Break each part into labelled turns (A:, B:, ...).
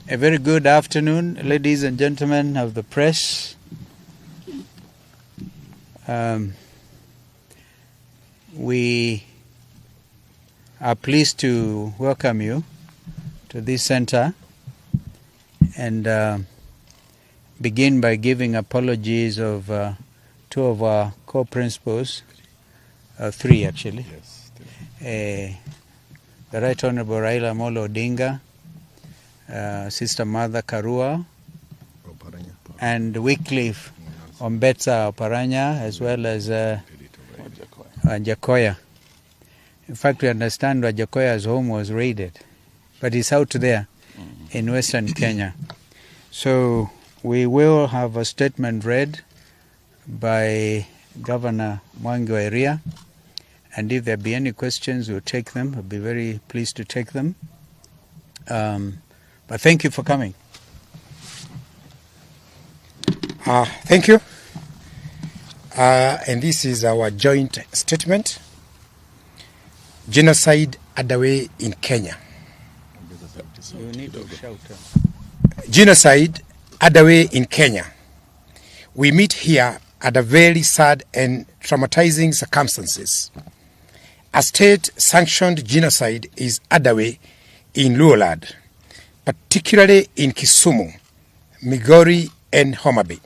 A: A very good afternoon, ladies and gentlemen of the press. We are pleased to welcome you to this center and begin by giving apologies of two of our co-principals, three actually. Yes, the Right Honorable Raila Molo Odinga, Sister Mother Karua, and Wycliffe Ombetsa Oparanya, as well as Jakoya. In fact, we understand Jakoya's home was raided, but he's out there in Western Kenya. So we will have a statement read by Governor Mwangi wa Iria, and if there be any questions, we'll take them. I'll be very pleased to take them. But thank you for coming.
B: Thank you. And this is our joint statement. Genocide underway in Kenya.
A: You need to shout.
B: Genocide underway in Kenya. We meet here at a very sad and traumatizing circumstances. A state-sanctioned genocide is underway in Luolad, particularly in Kisumu, Migori, and Homa Bay.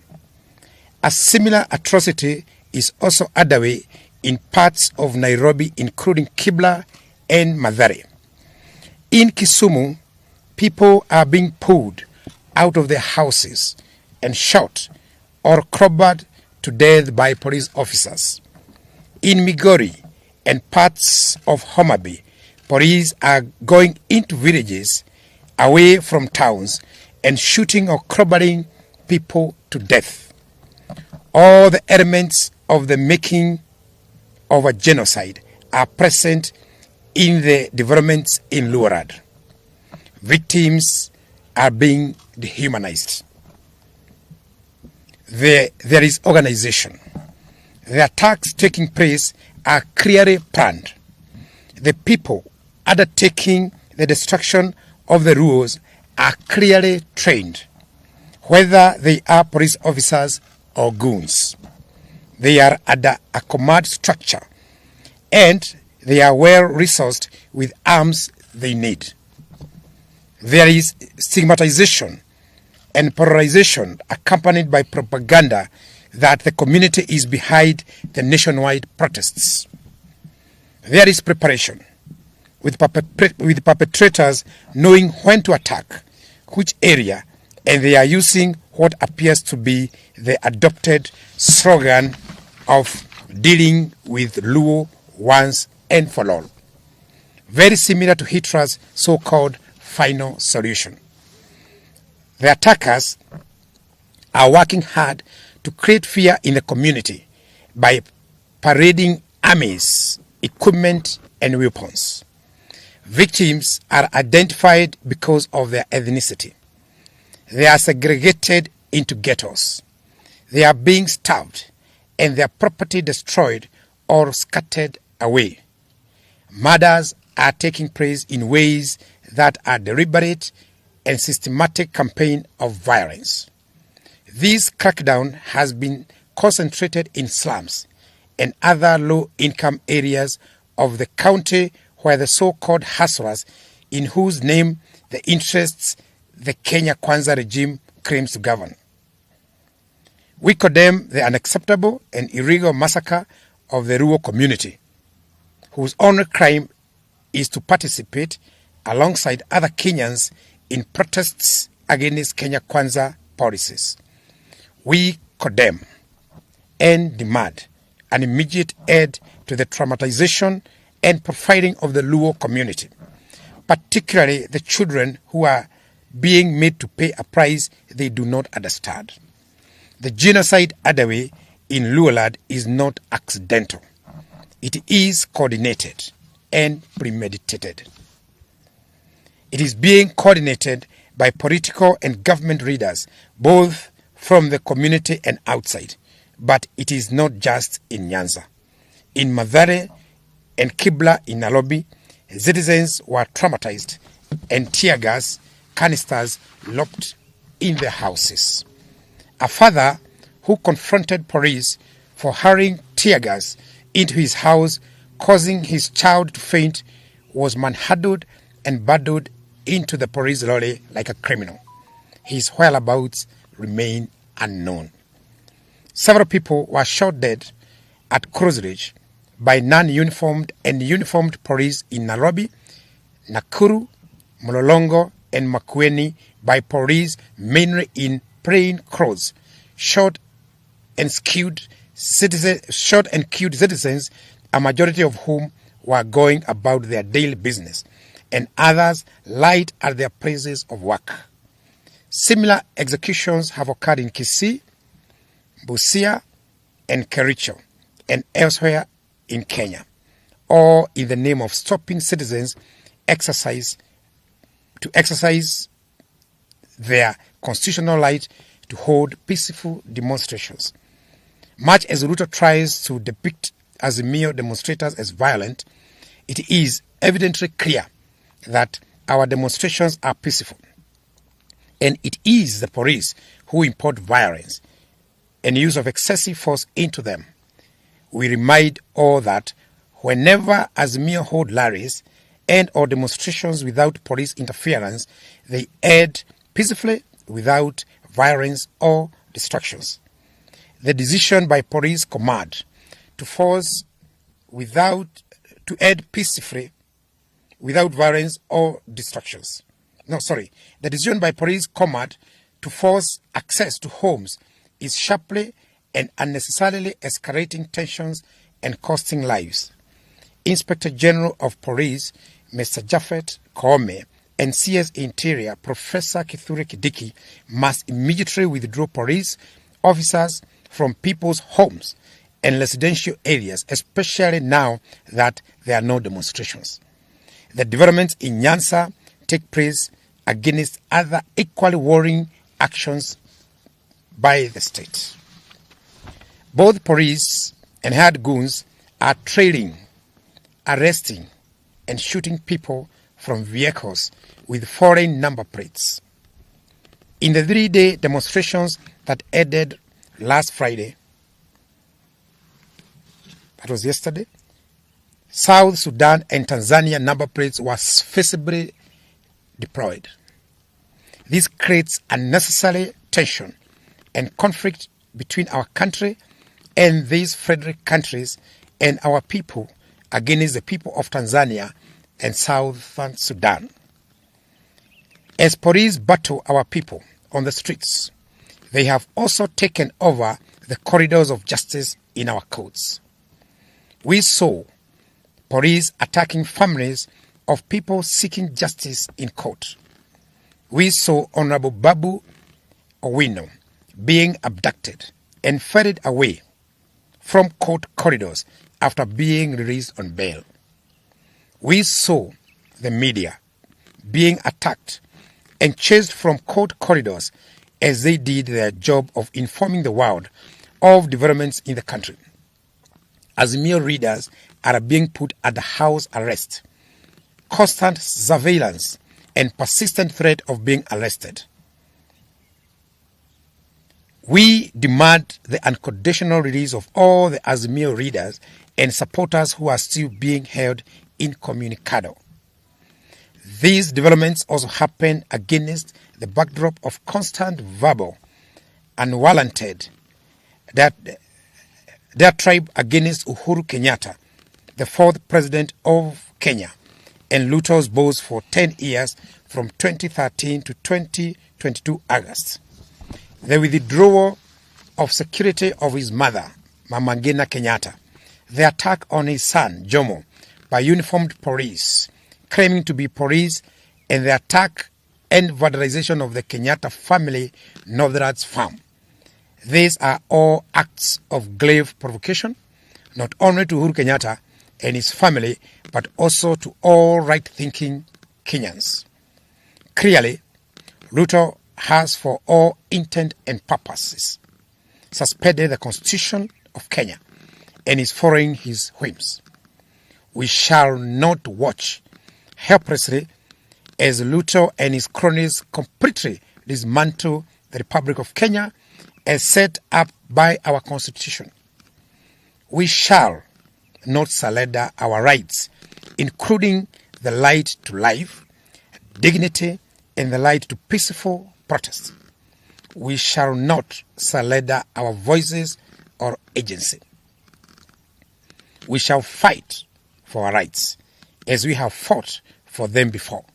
B: A similar atrocity is also underway in parts of Nairobi, including Kibra and Mathare. In Kisumu, people are being pulled out of their houses and shot or crowbarred to death by police officers. In Migori and parts of Homa Bay, police are going into villages away from towns and shooting or crowbarring people to death. All the elements of the making of a genocide are present in the developments in Luorad. Victims are being dehumanized. There is organization. The attacks taking place are clearly planned. The people undertaking the destruction of the rules are clearly trained, whether they are police officers or goons. They are under a command structure and they are well resourced with arms they need. There is stigmatization and polarization accompanied by propaganda that the community is behind the nationwide protests. There is preparation, with perpetrators knowing when to attack, which area, and they are using what appears to be the adopted slogan of dealing with Luo once and for all. Very similar to Hitler's so-called final solution. The attackers are working hard to create fear in the community by parading armies, equipment, and weapons. Victims are identified because of their ethnicity. They are segregated into ghettos. They are being starved and their property destroyed or scattered away. Murders are taking place in ways that are deliberate and systematic campaign of violence. This crackdown has been concentrated in slums and other low-income areas of the county where the so-called hustlers, in whose name the interests the Kenya Kwanza regime claims to govern. We condemn the unacceptable and illegal massacre of the Luo community, whose only crime is to participate alongside other Kenyans in protests against Kenya Kwanza policies. We condemn and demand an immediate end to the traumatization and profiling of the Luo community, particularly the children who are being made to pay a price they do not understand. The genocide underway in Luolad is not accidental. It is coordinated and premeditated. It is being coordinated by political and government leaders, both from the community and outside. But it is not just in Nyanza. In Mathare and Kibra in Nairobi, citizens were traumatized and tear gas canisters locked in their houses. A father who confronted police for hurling tear gas into his house, causing his child to faint, was manhandled and bundled into the police lorry like a criminal. His whereabouts remain unknown. Several people were shot dead at Cross Ridge by non-uniformed and uniformed police in Nairobi, Nakuru, Mlolongo, and Makueni by police mainly in plain clothes, shot and killed citizens, a majority of whom were going about their daily business, and others lied at their places of work. Similar executions have occurred in Kisii, Busia, and Kericho, and elsewhere in Kenya, all in the name of stopping citizens to exercise their constitutional right to hold peaceful demonstrations. Much as Ruto tries to depict Azimio demonstrators as violent, it is evidently clear that our demonstrations are peaceful, and it is the police who import violence and use of excessive force into them. We remind all that whenever Azimio hold rallies and or demonstrations without police interference, they end peacefully without violence or distractions. The decision by police command to end peacefully without violence or distractions. The decision by police command to force access to homes is sharply and unnecessarily escalating tensions and costing lives. Inspector General of Police, Mr. Japhet Koome, and CS Interior, Professor Kithure Kindiki, must immediately withdraw police officers from people's homes and residential areas, especially now that there are no demonstrations. The developments in Nyanza take place against other equally worrying actions by the state. Both police and hired goons are trailing, arresting, and shooting people from vehicles with foreign number plates. In the 3-day demonstrations that ended last Friday, that was yesterday, South Sudan and Tanzania number plates were visibly deployed. This creates unnecessary tension and conflict between our country and these federal countries and our people against the people of Tanzania and Southern Sudan. As police battle our people on the streets, they have also taken over the corridors of justice in our courts. We saw police attacking families of people seeking justice in court. We saw Honorable Babu Owino being abducted and ferried away from court corridors after being released on bail. We saw the media being attacked and chased from court corridors as they did their job of informing the world of developments in the country. Azimio readers are being put under house arrest, constant surveillance, and persistent threat of being arrested. We demand the unconditional release of all the Azimio readers and supporters who are still being held incommunicado. These developments also happen against the backdrop of constant verbal, unwarranted diatribe against Uhuru Kenyatta, the fourth president of Kenya, and Ruto's boss for 10 years from 2013 to 2022 August. The withdrawal of security of his mother, Mama Ngina Kenyatta, the attack on his son, Jomo, by uniformed police, claiming to be police, and the attack and vandalization of the Kenyatta family Northern's farm. These are all acts of grave provocation, not only to Uhuru Kenyatta and his family, but also to all right-thinking Kenyans. Clearly, Ruto has, for all intent and purposes, suspended the Constitution of Kenya and is following his whims. We shall not watch helplessly as Ruto and his cronies completely dismantle the Republic of Kenya as set up by our Constitution. We shall not surrender our rights, including the right to life, dignity, and the right to peaceful protest. We shall not surrender our voices or agency. We shall fight for our rights as we have fought for them before,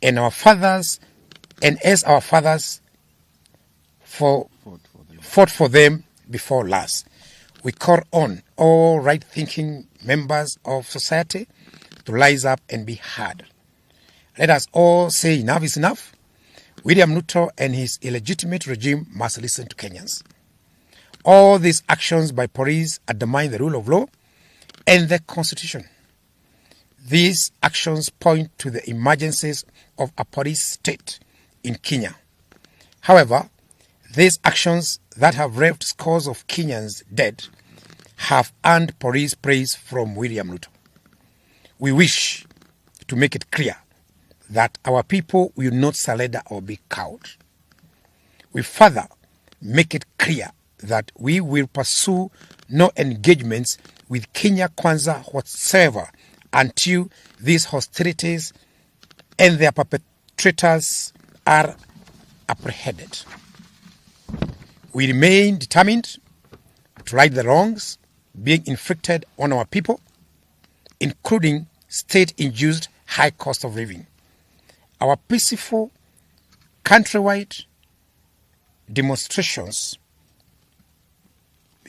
B: and as our fathers fought for them before last. We call on all right-thinking members of society to rise up and be heard. Let us all say enough is enough. William Ruto and his illegitimate regime must listen to Kenyans. All these actions by police undermine the rule of law and the Constitution. These actions point to the emergencies of a police state in Kenya. However, these actions that have left scores of Kenyans dead have earned police praise from William Ruto. We wish to make it clear that our people will not surrender or be cowed. We further make it clear that we will pursue no engagements with Kenya Kwanza whatsoever until these hostilities and their perpetrators are apprehended. We remain determined to right the wrongs being inflicted on our people, including state-induced high cost of living. Our peaceful countrywide demonstrations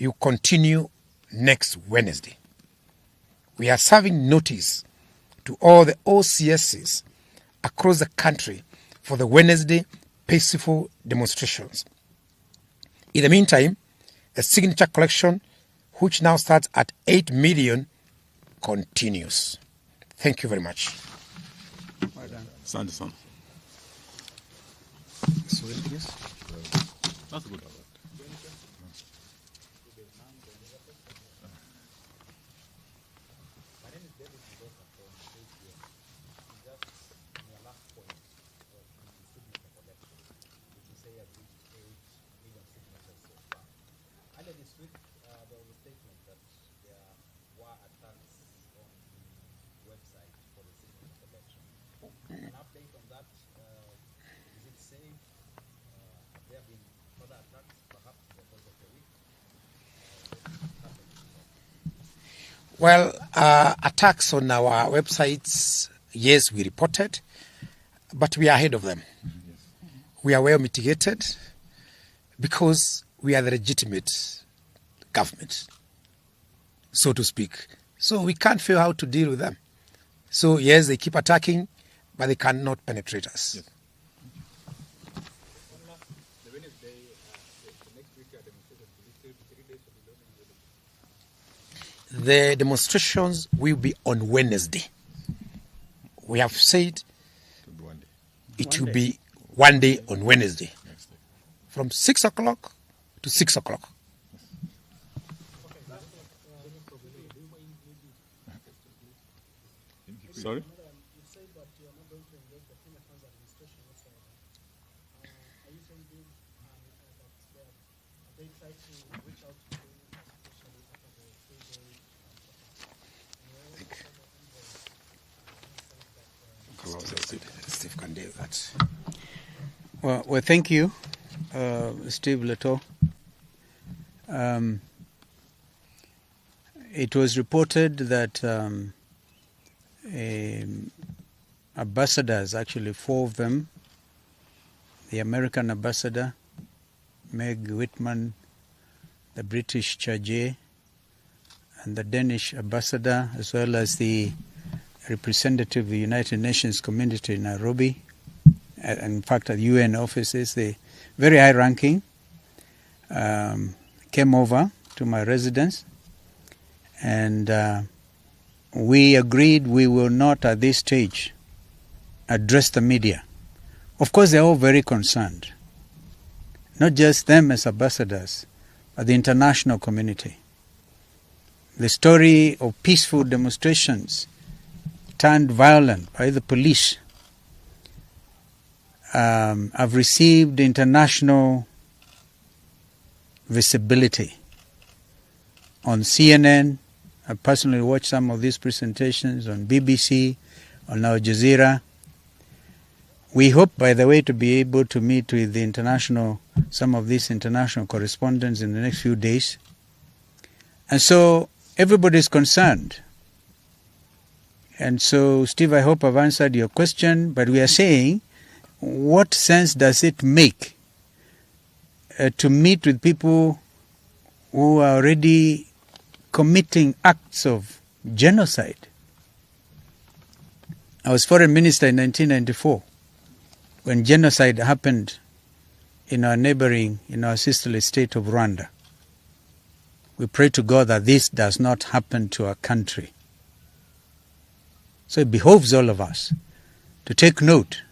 B: will continue next Wednesday. We are serving notice to all the OCSs across the country for the Wednesday peaceful demonstrations. In the meantime, the signature collection, which now starts at 8 million, continues. Thank you very much.
C: Well done. Sanderson. That's good.
B: Well, attacks on our websites, yes, we reported, but we are ahead of them. We are well mitigated because we are the legitimate government, so to speak. So we can't figure out how to deal with them. So yes, they keep attacking, but they cannot penetrate us. Yes. The demonstrations will be on Wednesday. We have said it will be one day on Wednesday, from 6 o'clock to 6 o'clock.
C: Sorry?
B: Steve can do that.
A: Well, thank you, Steve Leto. It was reported that ambassadors, actually 4 of them, the American ambassador, Meg Whitman, the British Chargé, and the Danish ambassador, as well as the representative of the United Nations community in Nairobi, in fact at UN offices, the very high ranking, came over to my residence, and we agreed we will not at this stage address the media. Of course, they're all very concerned, not just them as ambassadors, but the international community. The story of peaceful demonstrations turned violent by the police have received international visibility. On CNN, I personally watched some of these presentations on BBC, on Al Jazeera. We hope, by the way, to be able to meet with some of these international correspondents in the next few days. And so everybody is concerned. And so, Steve, I hope I've answered your question, but we are saying, what sense does it make to meet with people who are already committing acts of genocide? I was foreign minister in 1994 when genocide happened in our sisterly state of Rwanda. We pray to God that this does not happen to our country. So it behoves all of us to take note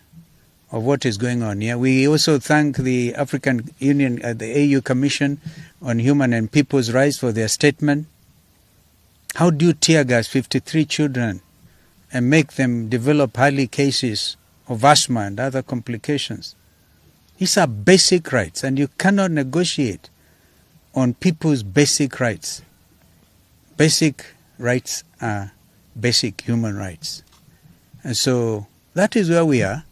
A: of what is going on here. We also thank the African Union, the AU Commission on Human and People's Rights for their statement. How do you tear gas 53 children and make them develop highly cases of asthma and other complications? These are basic rights, and you cannot negotiate on people's basic rights. Basic rights are basic human rights. And so that is where we are.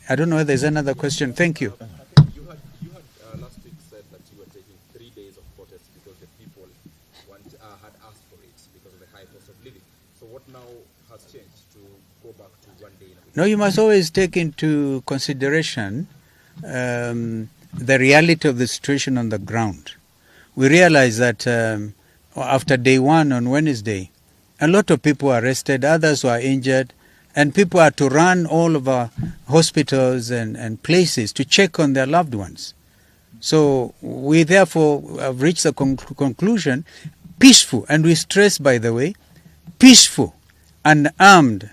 A: I don't know whether there's another question. Thank you.
D: You had last week said that you were taking 3 days of protest because the people had asked for it because of the high cost of living. So what now has changed to go back to 1 day?
A: No, you must always take into consideration the reality of the situation on the ground. We realize that after day one on Wednesday, a lot of people were arrested, others were injured, and people had to run all over hospitals and places to check on their loved ones. So we therefore have reached the conclusion, peaceful, and we stress, by the way, peaceful and armed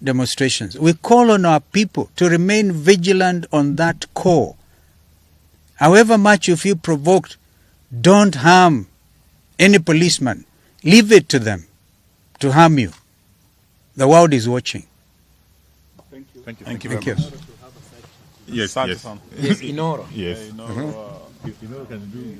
A: demonstrations. We call on our people to remain vigilant on that core. However much you feel provoked, don't harm any policeman. Leave it to them to harm you. The world is watching.
C: Thank you.
A: Thank you.
C: Yes, yes.
B: Yes, Inoro.
C: Yes.
E: Inoro can do.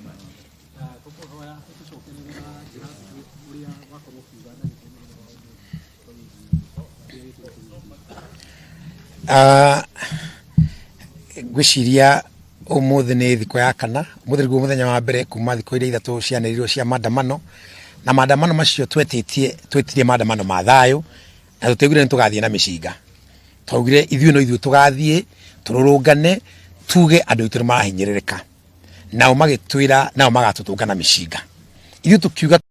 B: Gwiciria umuthi ni thiko ya kana muthi guo muthenya wa mbere kuma thiko iria ithatu cianĩrĩirwo cia maandamano na maandamano macio twetirie maandamano ma thayo na tutegire ni tugathie na mĩcinga twaugire ithuĩ no ithuĩ tugathie tururungane tuge andũ itũ marahinyĩrĩrĩka nao magĩtwĩra nao magatũtũnga na mĩcinga ithuĩ tukiuga